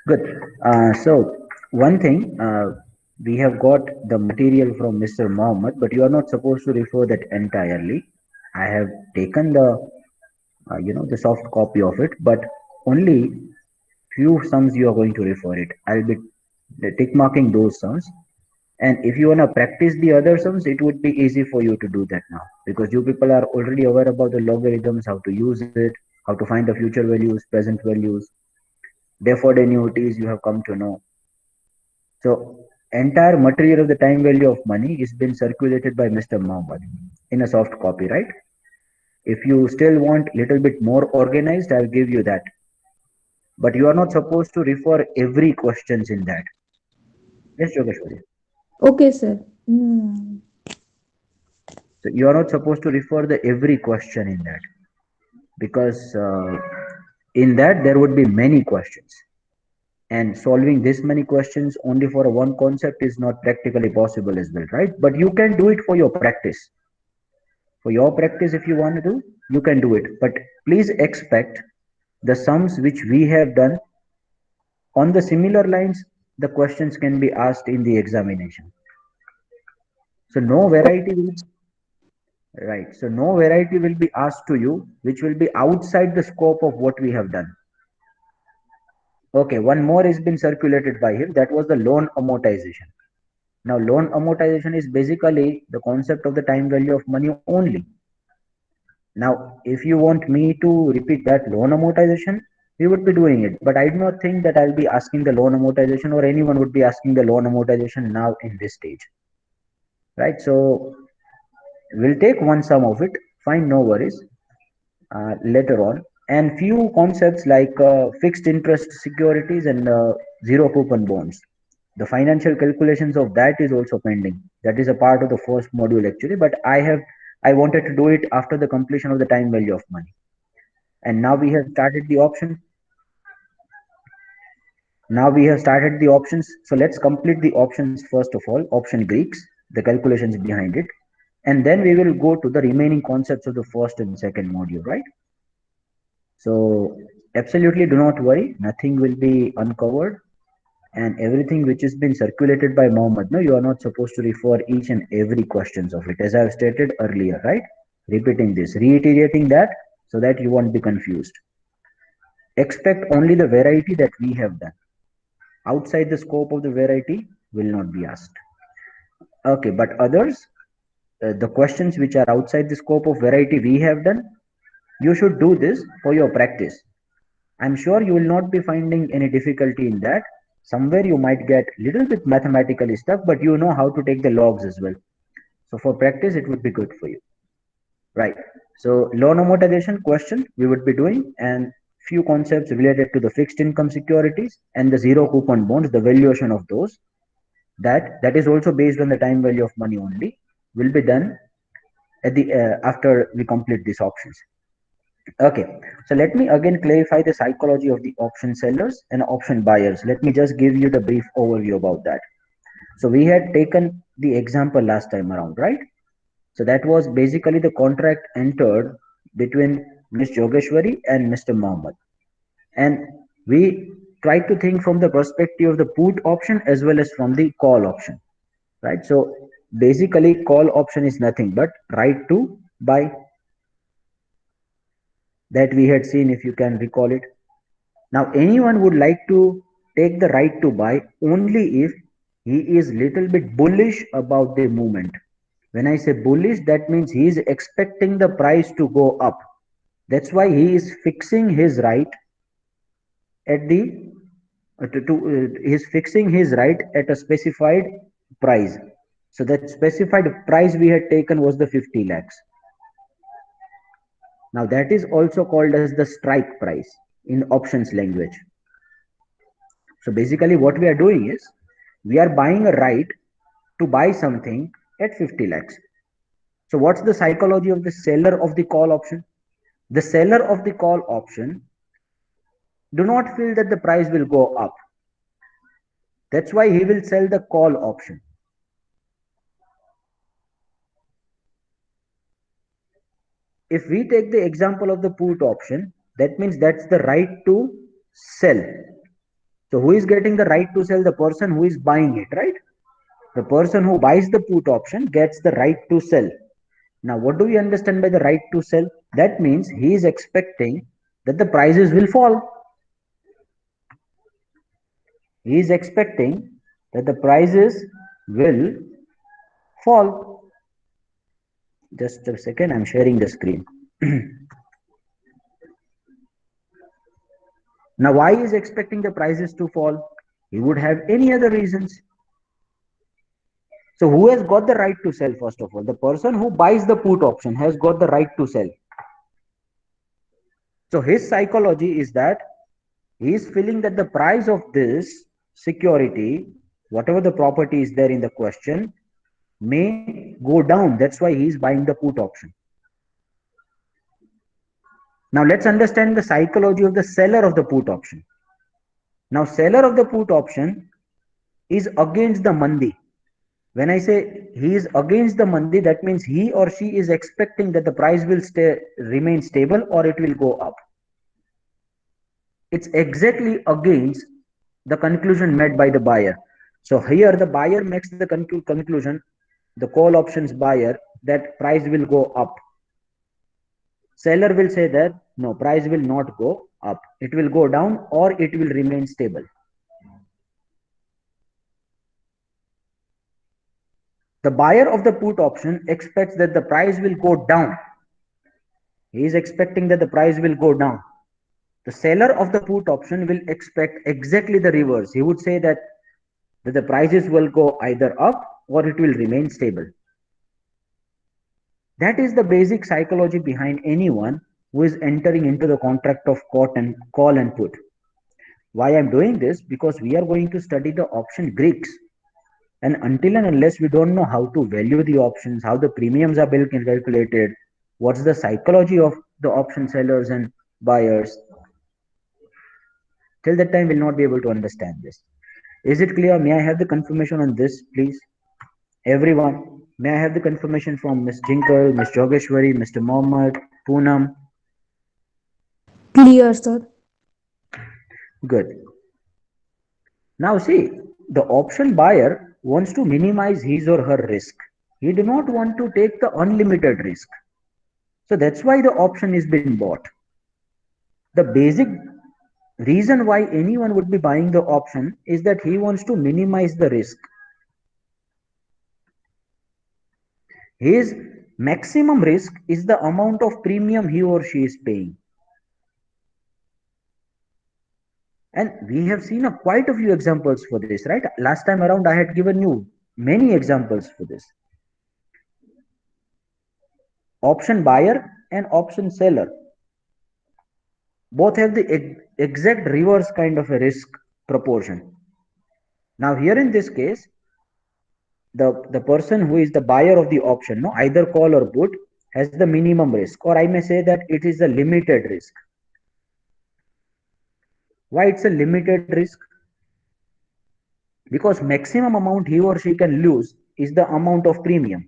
Good. So one thing, we have got the material from Mr. Mohammed, but you are not supposed to refer that entirely. I have taken the the soft copy of it, but only few sums you are going to refer it. I'll be tick marking those sums, and if you wanna practice the other sums, it would be easy for you to do that now because you people are already aware about the logarithms, how to use it, how to find the future values, present values, deferred annuities. You have come to know. So entire material of the time value of money is been circulated by Mr. Mohammed in a soft copy, right? If you still want little bit more organized, I'll give you that. But you are not supposed to refer every questions in that. Yes, Yogeshwari. Okay, sir. Hmm. So you are not supposed to refer the every question in that because in that there would be many questions, and solving this many questions only for a one concept is not practically possible as well, right? But you can do it for your practice. For your practice, if you want to do, you can do it. But please expect the sums which we have done on the similar lines. The questions can be asked in the examination. So no variety will right. So no variety will be asked to you, which will be outside the scope of what we have done. Okay, one more has been circulated by him. That was the loan amortization. Now, loan amortization is basically the concept of the time value of money only. Now, if you want me to repeat that loan amortization, we would be doing it. But I do not think that I'll be asking the loan amortization or anyone would be asking the loan amortization now in this stage. Right? So we'll take one sum of it. Fine, no worries. Later on. And few concepts like fixed interest securities and zero coupon bonds. The financial calculations of that is also pending. That is a part of the first module actually, but I wanted to do it after the completion of the time value of money. And now we have started the option. Now we have started the options. So let's complete the options first of all. Option Greeks, the calculations behind it, and then we will go to the remaining concepts of the first and second module, right? So absolutely do not worry, nothing will be uncovered, and everything which has been circulated by Mohammed. No, you are not supposed to refer each and every questions of it, as I have stated earlier, right? Repeating this, reiterating that, so that you won't be confused. Expect only the variety that we have done. Outside the scope of the variety will not be asked. Okay, but others, the questions which are outside the scope of variety we have done, you should do this for your practice. I'm sure you will not be finding any difficulty in that. Somewhere you might get little bit mathematically stuck, but you know how to take the logs as well. So for practice, it would be good for you, right? So loan amortization question we would be doing, and few concepts related to the fixed income securities and the zero coupon bonds, the valuation of those. That is also based on the time value of money only. Will be done at the after we complete these options. Okay, so let me again clarify the psychology of the option sellers and option buyers. Let me just give you the brief overview about that. So we had taken the example last time around, right? So that was basically the contract entered between Ms. Yogeshwari and Mr. Mohammed. And we tried to think from the perspective of the put option as well as from the call option, right? So basically call option is nothing but right to buy that we had seen, if you can recall it. Now, anyone would like to take the right to buy only if he is little bit bullish about the movement. When I say bullish, that means he is expecting the price to go up. That's why he is fixing his right at the he is fixing his right at a specified price. So that specified price we had taken was the 50 lakhs. Now that is also called as the strike price in options language. So basically what we are doing is we are buying a right to buy something at 50 lakhs. So what's the psychology of the seller of the call option? The seller of the call option do not feel that the price will go up. That's why he will sell the call option. If we take the example of the put option, that means that's the right to sell. So who is getting the right to sell? The person who is buying it, right? The person who buys the put option gets the right to sell. Now, what do we understand by the right to sell? That means he is expecting that the prices will fall. He is expecting that the prices will fall. Just a second, I'm sharing the screen. Now, why is expecting the prices to fall? He would have any other reasons. So, who has got the right to sell? First of all, the person who buys the put option has got the right to sell. So, his psychology is that he is feeling that the price of this security, whatever the property is there in the question, may go down. That's why he is buying the put option. Now, let's understand the psychology of the seller of the put option. Now, seller of the put option is against the mandi. When I say he is against the mandi, that means he or she is expecting that the price will remain stable or it will go up. It's exactly against the conclusion made by the buyer. So here the buyer makes the conclusion, the call options buyer, that price will go up. Seller will say that no, price will not go up. It will go down or it will remain stable. The buyer of the put option expects that the price will go down. He is expecting that the price will go down. The seller of the put option will expect exactly the reverse. He would say that the prices will go either up or it will remain stable. That is the basic psychology behind anyone who is entering into the contract of call and put. Why I'm doing this? Because we are going to study the option Greeks. And until and unless we don't know how to value the options, how the premiums are built and calculated, what's the psychology of the option sellers and buyers, till that time we'll not be able to understand this. Is it clear? May I have the confirmation on this, please? Everyone, may I have the confirmation from Ms. Jinkal, Ms. Jogeshwari, Mr. Mohammed, Poonam? Clear, sir. Good. Now see, the option buyer wants to minimize his or her risk. He do not want to take the unlimited risk. So that's why the option is being bought. The basic reason why anyone would be buying the option is that he wants to minimize the risk. His maximum risk is the amount of premium he or she is paying. And we have seen quite a few examples for this, right? Last time around, I had given you many examples for this. Option buyer and option seller both have the exact reverse kind of a risk proportion. Now, here in this case, the person who is the buyer of the option, no, either call or put, has the minimum risk, or I may say that it is a limited risk. Why it's a limited risk? Because maximum amount he or she can lose is the amount of premium.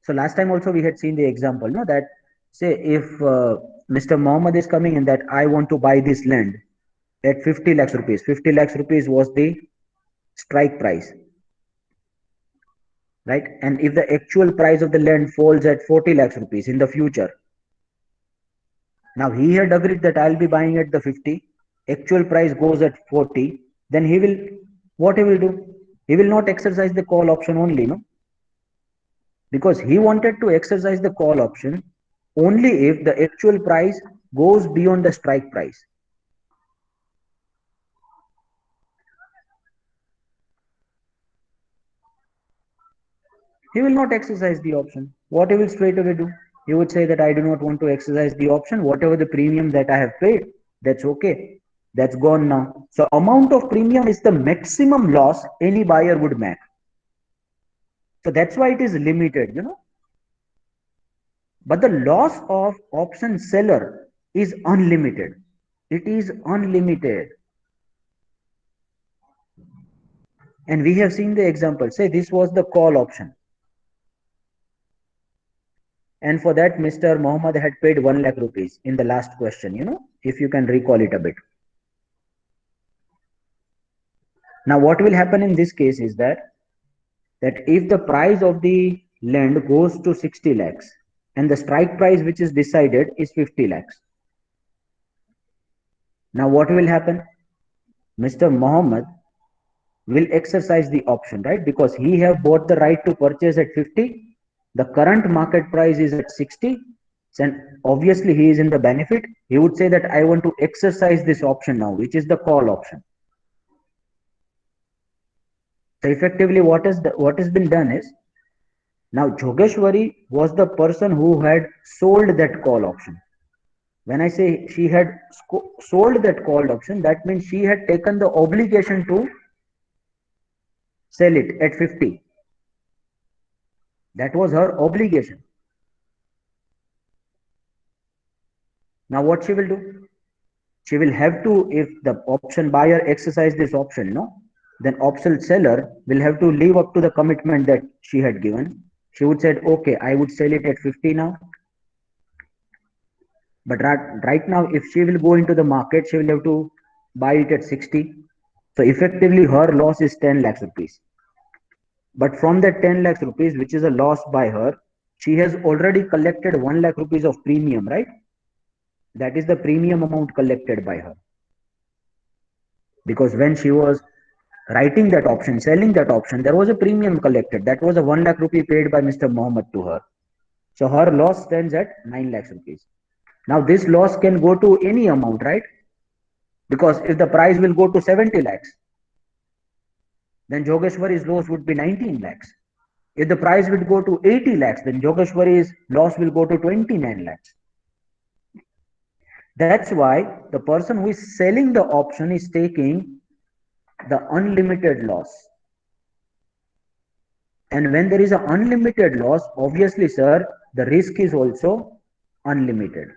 So last time also we had seen the example, no, that say if Mr. Mohammed is coming and that I want to buy this land at 50 lakhs rupees. 50 lakhs rupees was the strike price, right? And if the actual price of the land falls at 40 lakhs rupees in the future, now he had agreed that I'll be buying at the 50, actual price goes at 40, then he will, what he will do? He will not exercise the call option only, no? Because he wanted to exercise the call option only if the actual price goes beyond the strike price. He will not exercise the option. What he will straight away do? He would say that I do not want to exercise the option. Whatever the premium that I have paid, that's okay. That's gone now. So amount of premium is the maximum loss any buyer would make. So that's why it is limited, you know. But the loss of option seller is unlimited. It is unlimited. And we have seen the example. Say this was the call option. And for that, Mr. Mohammed had paid 1 lakh rupees in the last question, if you can recall it a bit. Now, what will happen in this case is that if the price of the land goes to 60 lakhs and the strike price which is decided is 50 lakhs. Now, what will happen? Mr. Mohammed will exercise the option, right? Because he have bought the right to purchase at 50. The current market price is at 60. And obviously he is in the benefit. He would say that I want to exercise this option now, which is the call option. So effectively what has been done is, now Jogeshwari was the person who had sold that call option. When I say she had sold that call option, that means she had taken the obligation to sell it at 50. That was her obligation. Now what she will do? She will have to, if the option buyer exercise this option, then option seller will have to live up to the commitment that she had given. She would say, okay, I would sell it at 50 now. But right now, if she will go into the market, she will have to buy it at 60. So effectively, her loss is 10 lakhs rupees. But from that 10 lakhs rupees, which is a loss by her, she has already collected 1 lakh rupees of premium, right? That is the premium amount collected by her. Because when she was writing that option, selling that option, there was a premium collected. That was a 1 lakh rupee paid by Mr. Mohammed to her. So her loss stands at 9 lakhs rupees. Now this loss can go to any amount, right? Because if the price will go to 70 lakhs, then Jogeshwari's loss would be 19 lakhs. If the price would go to 80 lakhs, then Jogeshwari's loss will go to 29 lakhs. That's why the person who is selling the option is taking the unlimited loss. And when there is an unlimited loss, obviously, sir, the risk is also unlimited.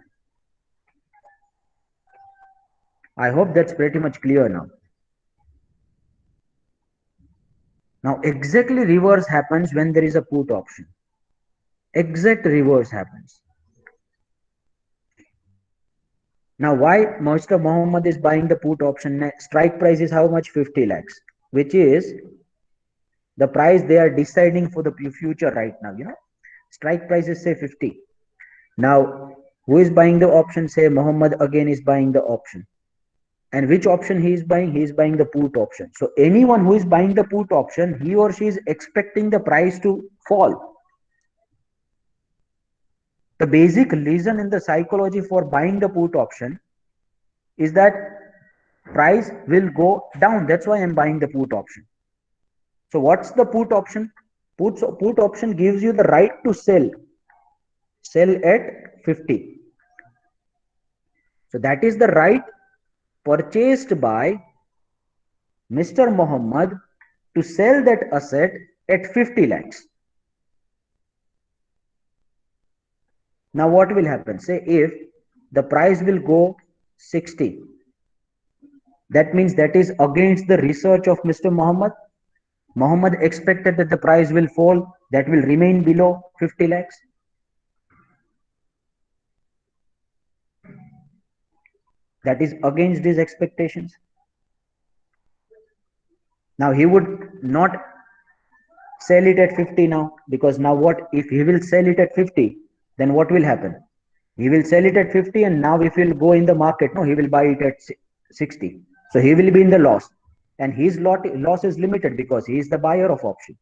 I hope that's pretty much clear now. Now, exactly reverse happens when there is a put option. Exact reverse happens. Now, why Mr. Mohammed is buying the put option? Strike price is how much? 50 lakhs, which is the price they are deciding for the future right now. Strike price is say 50. Now, who is buying the option? Say Mohammed again is buying the option. And which option he is buying? He is buying the put option. So anyone who is buying the put option, he or she is expecting the price to fall. The basic reason in the psychology for buying the put option is that price will go down. That's why I'm buying the put option. So what's the put option? Put option gives you the right to sell at 50. So that is the right purchased by Mr. Mohammed to sell that asset at 50 lakhs. Now what will happen? Say if the price will go 60. That means that is against the research of Mr. Mohammed. Mohammed expected that the price will fall, that will remain below 50 lakhs. That is against his expectations. Now he would not sell it at 50 now, because now what if he will sell it at 50, then what will happen? He will sell it at 50, and now if he'll go in the market, he will buy it at 60. So he will be in the loss, and his loss is limited because he is the buyer of option.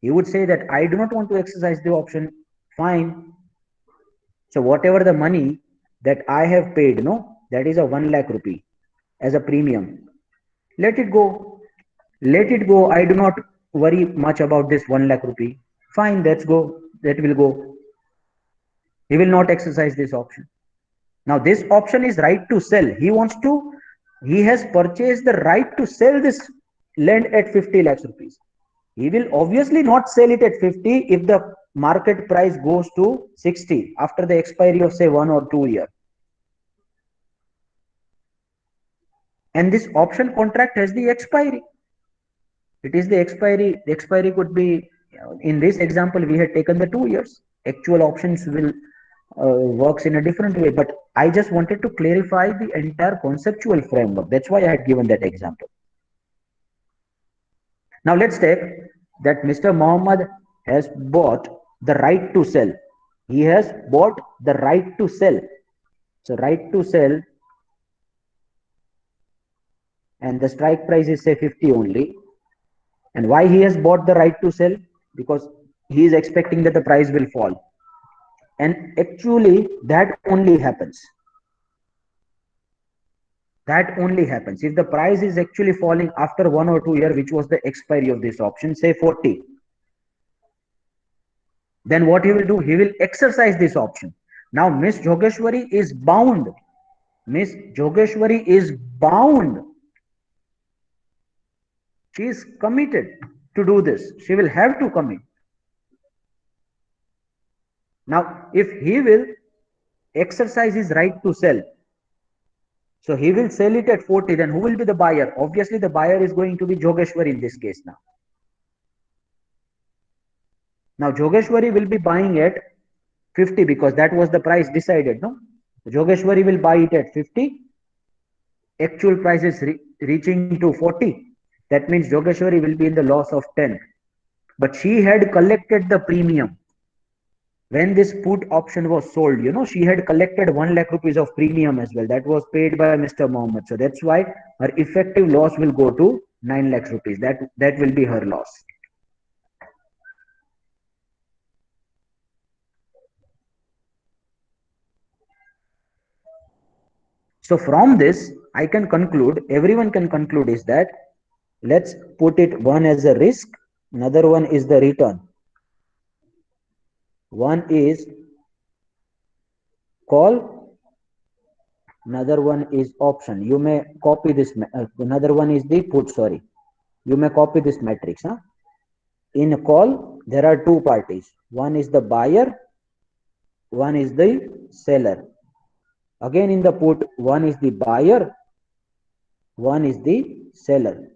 He would say that I do not want to exercise the option. Fine. So whatever the money that I have paid, that is a 1 lakh rupee as a premium. Let it go. Let it go. I do not worry much about this 1 lakh rupee. Fine, let's go. That will go. He will not exercise this option. Now this option is right to sell. He has purchased the right to sell this land at 50 lakhs rupees. He will obviously not sell it at 50 if the market price goes to 60 after the expiry of say 1 or 2 years. And this option contract has the expiry. It is the expiry. The expiry could be, in this example, we had taken the 2 years. Actual options will works in a different way, but I just wanted to clarify the entire conceptual framework. That's why I had given that example. Now let's take that Mr. Mohammed has bought the right to sell. He has bought the right to sell. So right to sell, and the strike price is say 50 only. And why he has bought the right to sell? Because he is expecting that the price will fall. And actually that only happens. That only happens if the price is actually falling after 1 or 2 years, which was the expiry of this option, say 40. Then what he will do? He will exercise this option. Now Miss Jogeshwari is bound. Miss Jogeshwari is bound. She is committed to do this. She will have to commit. Now, if he will exercise his right to sell, so he will sell it at 40, then who will be the buyer? Obviously, the buyer is going to be Jogeshwari in this case now. Now, Jogeshwari will be buying at 50 because that was the price decided, no? Jogeshwari will buy it at 50. Actual price is reaching to 40. That means Jogeshwari will be in the loss of 10. But she had collected the premium. When this put option was sold, she had collected 1 lakh rupees of premium as well. That was paid by Mr. Mohammed. So that's why her effective loss will go to 9 lakhs rupees. That will be her loss. So from this, I can conclude, everyone can conclude is that, let's put it one as a risk, another one is the return. One is call, another one is option. You may copy this, another one is the put, sorry. You may copy this matrix. Huh? In a call, there are two parties. One is the buyer, one is the seller. Again in the put, one is the buyer, one is the seller.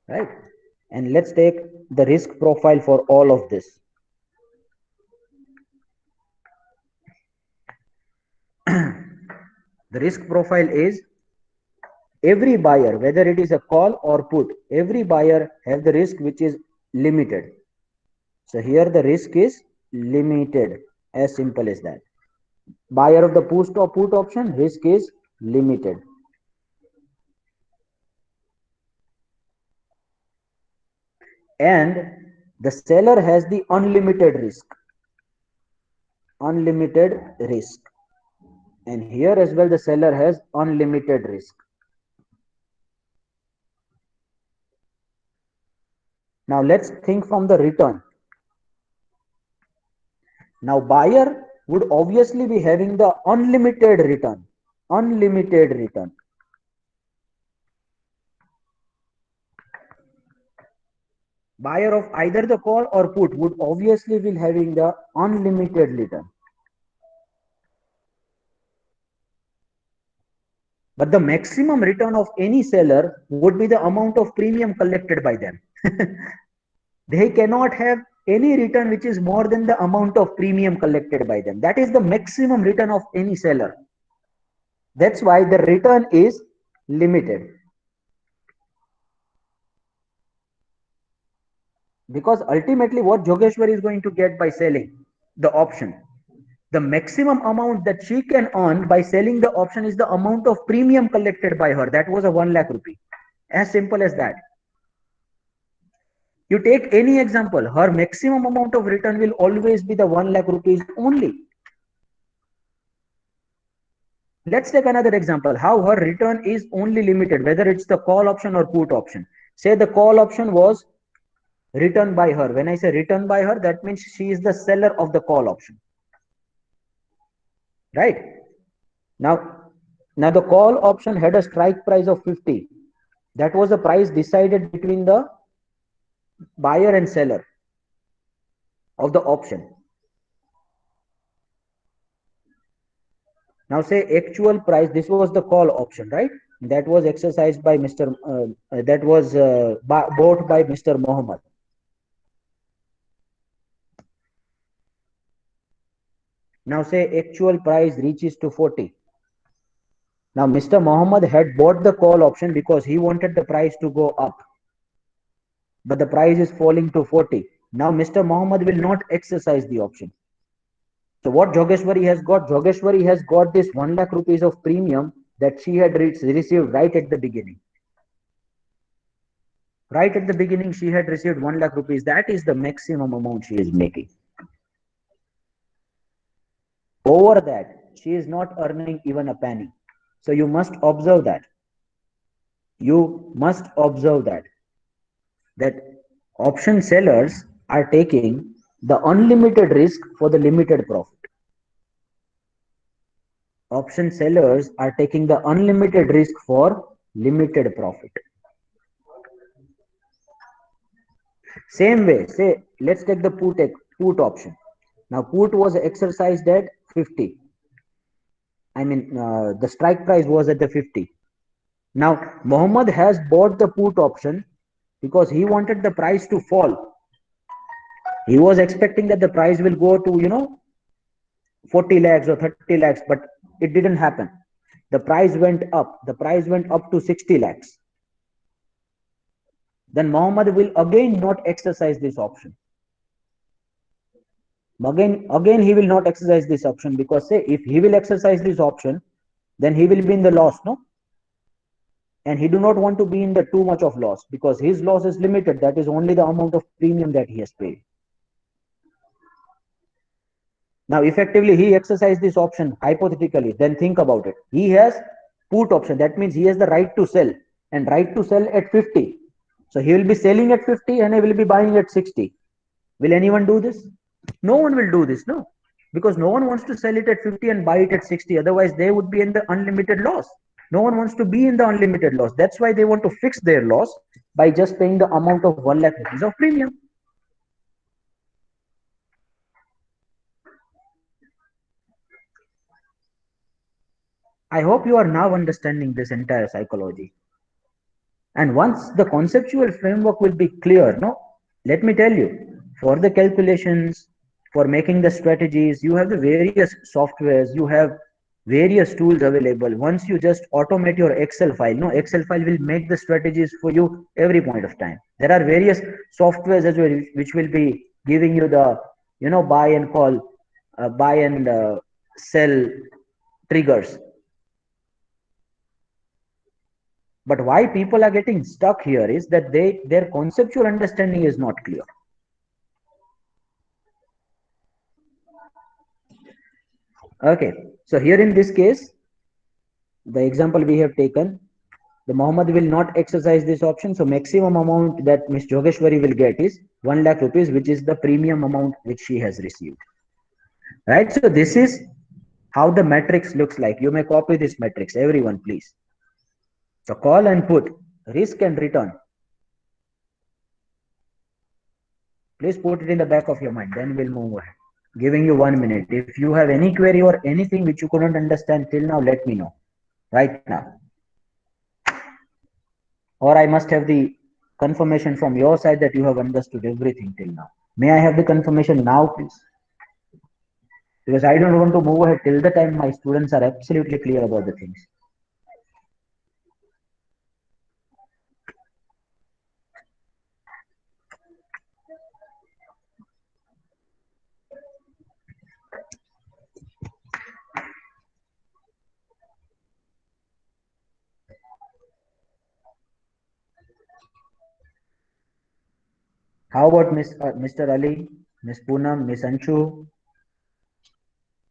Right? And let's take the risk profile for all of this. The risk profile is every buyer, whether it is a call or put, every buyer have the risk which is limited. So here the risk is limited, as simple as that. Buyer of the put option, risk is limited. And the seller has the unlimited risk. Unlimited risk. And here as well the seller has unlimited risk. Now let's think from the return. Now buyer would obviously be having the unlimited return. Unlimited return. Buyer of either the call or put would obviously be having the unlimited return. But the maximum return of any seller would be the amount of premium collected by them. They cannot have any return which is more than the amount of premium collected by them. That is the maximum return of any seller. That's why the return is limited. Because ultimately what Jogeshwari is going to get by selling the option, the maximum amount that she can earn by selling the option is the amount of premium collected by her. That was a 1 lakh rupee. As simple as that. You take any example, her maximum amount of return will always be the 1 lakh rupees only. Let's take another example, how her return is only limited, whether it's the call option or put option. Say the call option was written by her. When I say written by her, that means she is the seller of the call option. Right? Now the call option had a strike price of 50. That was a price decided between the buyer and seller of the option. Now say actual price, this was the call option, right? that was exercised by that was bought by Mr. Mohammed. Now say actual price reaches to 40. Now Mr. Mohammed had bought the call option because he wanted the price to go up, but the price is falling to 40. Now Mr. Mohammed will not exercise the option. So what Jogeshwari has got? Jogeshwari has got this 1 lakh rupees of premium that she had received right at the beginning. Right at the beginning, she had received 1 lakh rupees. That is the maximum amount she is making. Over that, she is not earning even a penny. So you must observe that. You must observe that option sellers are taking the unlimited risk for the limited profit. Option sellers are taking the unlimited risk for limited profit. Same way, say, let's take the put option. Now, put was exercised at 50. I mean, the strike price was at the 50. Now, Mohammed has bought the put option because he wanted the price to fall. He was expecting that the price will go to, 40 lakhs or 30 lakhs, but it didn't happen. The price went up. The price went up to 60 lakhs. Then Mohammed will again not exercise this option. Again, he will not exercise this option because say if he will exercise this option, then he will be in the loss, no? And he do not want to be in the too much of loss because his loss is limited. That is only the amount of premium that he has paid. Now, effectively, he exercised this option hypothetically. Then think about it. He has put option. That means he has the right to sell and right to sell at 50. So he will be selling at 50 and he will be buying at 60. Will anyone do this? No one will do this, no, because no one wants to sell it at 50 and buy it at 60. Otherwise, they would be in the unlimited loss. No one wants to be in the unlimited loss. That's why they want to fix their loss by just paying the amount of 1 lakh rupees of premium. I hope you are now understanding this entire psychology. And once the conceptual framework will be clear, no, let me tell you, for the calculations, for making the strategies, you have the various softwares, you have various tools available. Once you just automate your Excel file, no, Excel file will make the strategies for you every point of time. There are various softwares as well which will be giving you the, buy and call, buy and sell triggers. But why people are getting stuck here is that their conceptual understanding is not clear. Okay, so here in this case, the example we have taken, the Mohammed will not exercise this option. So maximum amount that Ms. Jogeshwari will get is 1 lakh rupees, which is the premium amount which she has received. Right, so this is how the matrix looks like. You may copy this matrix, everyone, please. So call and put, risk and return. Please put it in the back of your mind, then we'll move ahead. Giving you 1 minute. If you have any query or anything which you couldn't understand till now, let me know right now. Or I must have the confirmation from your side that you have understood everything till now. May I have the confirmation now, please? Because I don't want to move ahead till the time my students are absolutely clear about the things. How about Mr. Ali, Miss Poonam, Miss Anshu,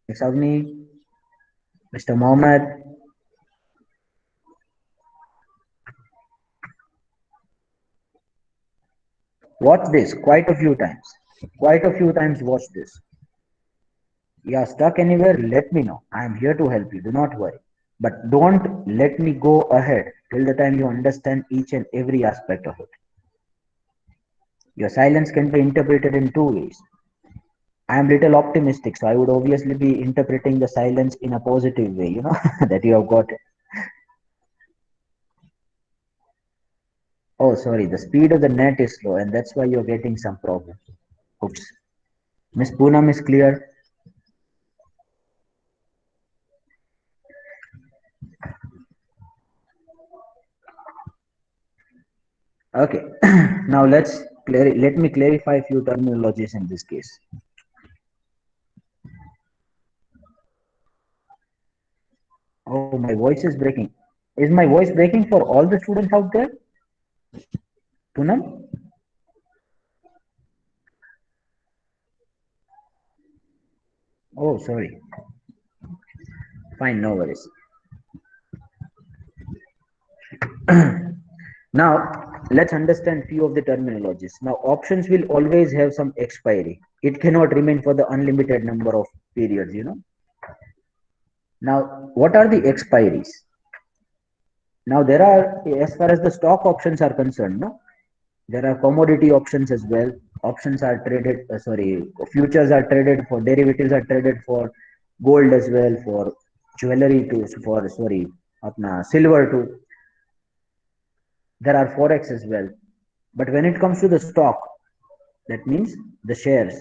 Miss Avni, Mr. Mohammed? Watch this quite a few times. Quite a few times watch this. You are stuck anywhere, let me know. I am here to help you. Do not worry. But don't let me go ahead till the time you understand each and every aspect of it. Your silence can be interpreted in two ways. I am little optimistic, so I would obviously be interpreting the silence in a positive way, that you have got it. Oh, sorry, the speed of the net is slow, and that's why you're getting some problems. Oops. Miss Poonam is clear. Okay. Now let me clarify a few terminologies in this case. Oh, my voice is breaking. Is my voice breaking for all the students out there? Poonam? Oh, sorry. Fine, no worries. Now, let's understand few of the terminologies. Now, options will always have some expiry. It cannot remain for the unlimited number of periods, you know. Now, what are the expiries? Now, there are, as far as the stock options are concerned, no, there are commodity options as well. Options are traded, futures are traded for, derivatives are traded for gold as well, for jewelry to, apna silver to. There are forex as well. But when it comes to the stock, that means the shares.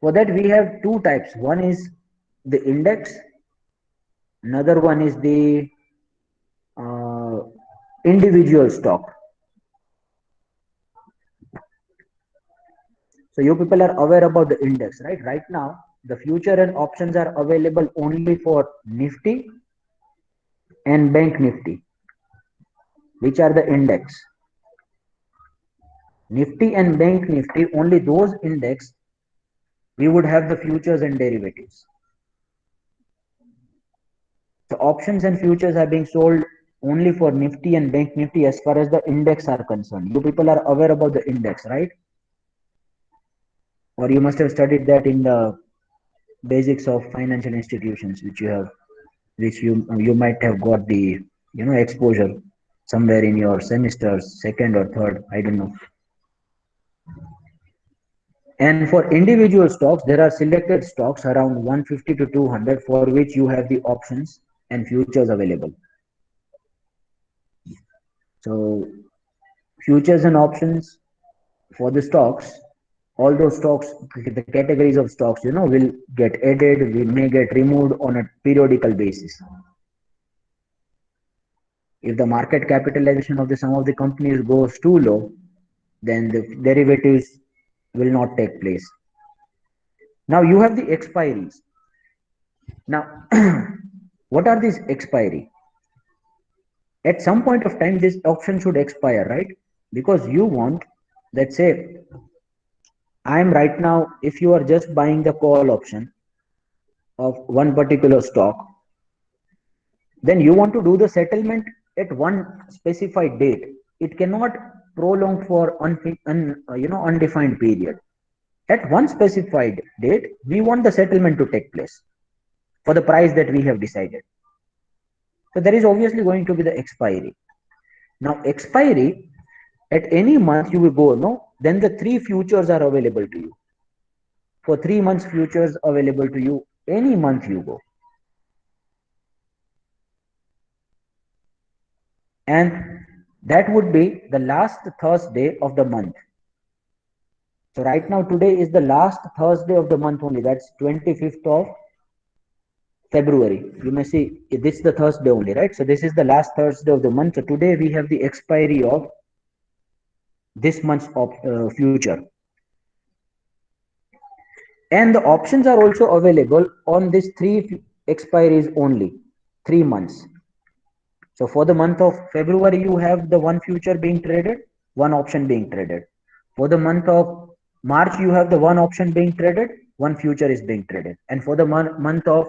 For that, we have two types. One is the index, another one is the uh, individual stock. So you people are aware about the index, right? Right now, the future and options are available only for Nifty and Bank Nifty, which are the index. Nifty and Bank Nifty, only those index we would have the futures and derivatives. The options and futures are being sold only for Nifty and Bank Nifty as far as the index are concerned. You people are aware about the index, right? Or you must have studied that in the basics of financial institutions, which you might have got the exposure somewhere in your semesters, second or third, I don't know. And for individual stocks, there are selected stocks around 150 to 200 for which you have the options and futures available. So futures and options for the stocks, all those stocks, the categories of stocks, will get added, we may get removed on a periodical basis. If the market capitalization of the some of the companies goes too low, then the derivatives will not take place. Now you have the expiries. Now, what are these expiry? At some point of time, this option should expire, right? Because you want, let's say, I'm right now, if you are just buying the call option of one particular stock, then you want to do the settlement at one specified date. It cannot prolong for undefined period. At one specified date, we want the settlement to take place for the price that we have decided. So there is obviously going to be the expiry. Now, expiry, at any month you will go, no, then the three futures are available to you. For 3 months, futures available to you any month you go. And that would be the last Thursday of the month. So right now, today is the last Thursday of the month only. That's 25th of February. You may see this is the Thursday only, right? So this is the last Thursday of the month. So today we have the expiry of this month's future. And the options are also available on these three expiries only, 3 months. So for the month of February, you have the one future being traded, one option being traded. For the month of March, you have the one option being traded, one future is being traded. And for the month of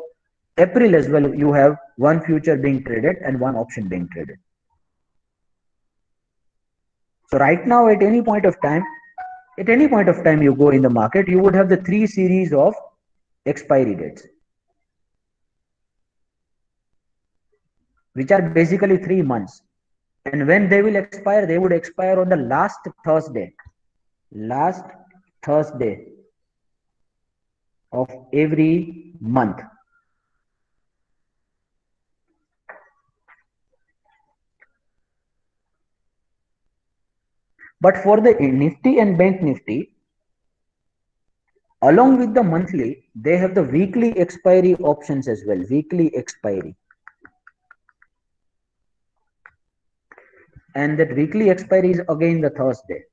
April as well, you have one future being traded and one option being traded. So right now, at any point of time you go in the market, you would have the three series of expiry dates, which are basically 3 months. And when they will expire, they would expire on the last Thursday of every month. But for the Nifty and Bank Nifty, along with the monthly, they have the weekly expiry options as well. Weekly expiry. And that weekly expiry is again the Thursday.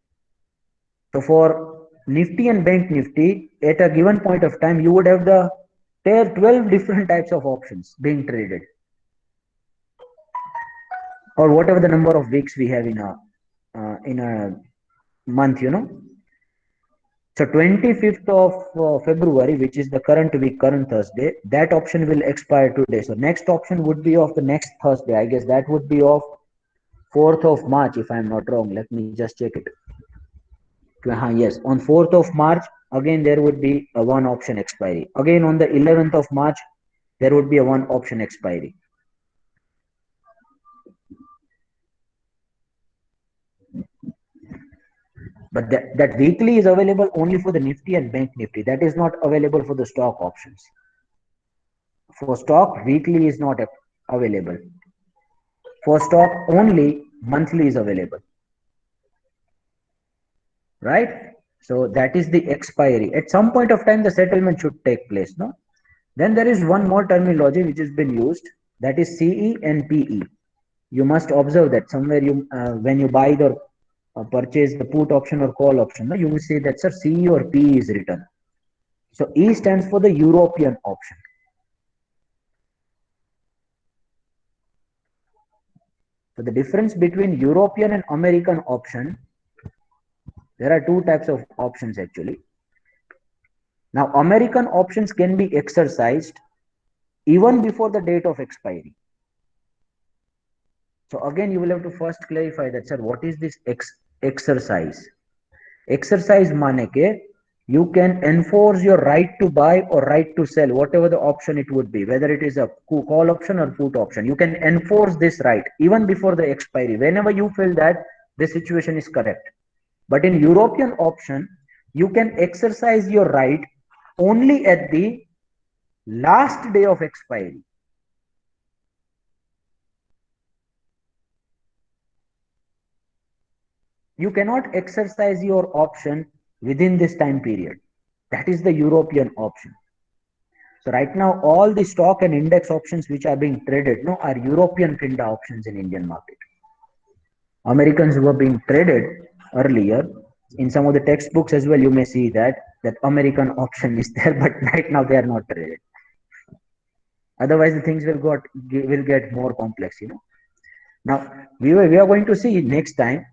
So for Nifty and Bank Nifty, at a given point of time, you would have the 12 different types of options being traded, or whatever the number of weeks we have in a month, you know. So 25th of February, which is the current week, current Thursday, that option will expire today. So next option would be of the next Thursday. I guess that would be of 4th of March, if I'm not wrong. Let me just check it. Yes, on 4th of March, again there would be a one option expiry. Again on the 11th of March, there would be a one option expiry. But that weekly is available only for the Nifty and Bank Nifty. That is not available for the stock options. For stock, weekly is not available. For stock only, monthly is available. Right? So that is the expiry. At some point of time, the settlement should take place. No? Then there is one more terminology which has been used. That is CE and PE. You must observe that somewhere when you buy the purchase the put option or call option, no, you will see that sir CE or PE is written. So E stands for the European option. So the difference between European and American option, there are two types of options actually. Now American options can be exercised even before the date of expiry. So again, you will have to first clarify that, sir, what is this exercise? Exercise mane ke you can enforce your right to buy or right to sell, whatever the option it would be, whether it is a call option or put option. You can enforce this right even before the expiry, whenever you feel that the situation is correct. But in European option, you can exercise your right only at the last day of expiry. You cannot exercise your option within this time period. That is the European option. So right now, all the stock and index options which are being traded are European FINDA options in Indian market. Americans who were being traded earlier, in some of the textbooks as well, you may see that American option is there, but right now they are not traded. Otherwise, the things will get more complex, you know. Now we are going to see next time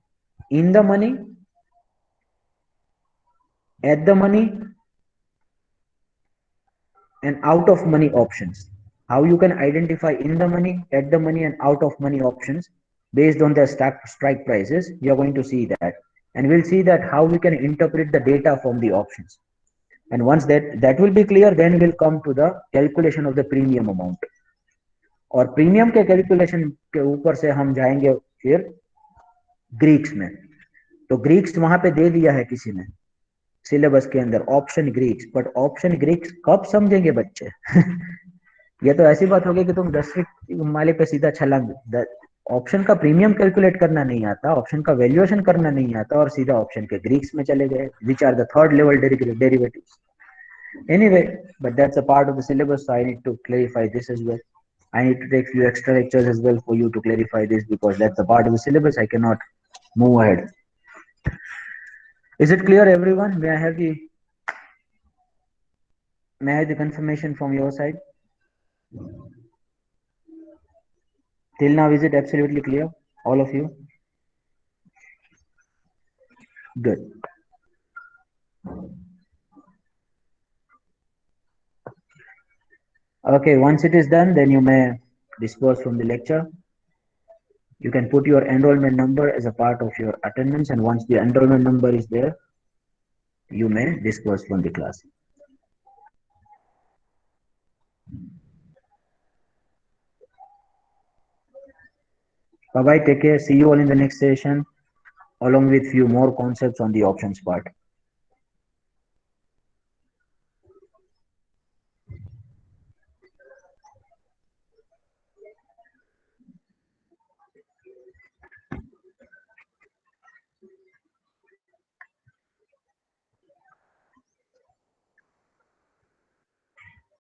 in the money, at the money, and out of money options. How you can identify in the money, at the money, and out of money options based on their strike prices. You are going to see that, and we'll see that how we can interpret the data from the options. And once that will be clear, then we'll come to the calculation of the premium amount. और premium के calculation के ऊपर से हम जाएंगे फिर Greeks में. तो ग्रीक्स वहां पे दे दिया है किसी ने सिलेबस के अंदर, option Greeks. But option Greeks कब समझेंगे बच्चे? ये तो ऐसी बात होगी कि तुम 10वीं माले पे सीधा छलांग. ऑप्शन का प्रीमियम कैलकुलेट करना नहीं आता, ऑप्शन का वैल्यूएशन करना नहीं आता, और सीधा ऑप्शन के ग्रीक्स में चले गए, which are the third level derivatives. Anyway, but that's a part of the syllabus, so I need to clarify this as well. I need to take few extra lectures as well for you to clarify this, because that's a part of the syllabus. I cannot move ahead. Is it clear, everyone? May I have the confirmation from your side? Till now, is it absolutely clear, all of you? Good. Okay, once it is done, then you may disperse from the lecture. You can put your enrollment number as a part of your attendance, and once the enrollment number is there, you may disperse from the class. Bye bye, take care. See you all in the next session, along with few more concepts on the options part.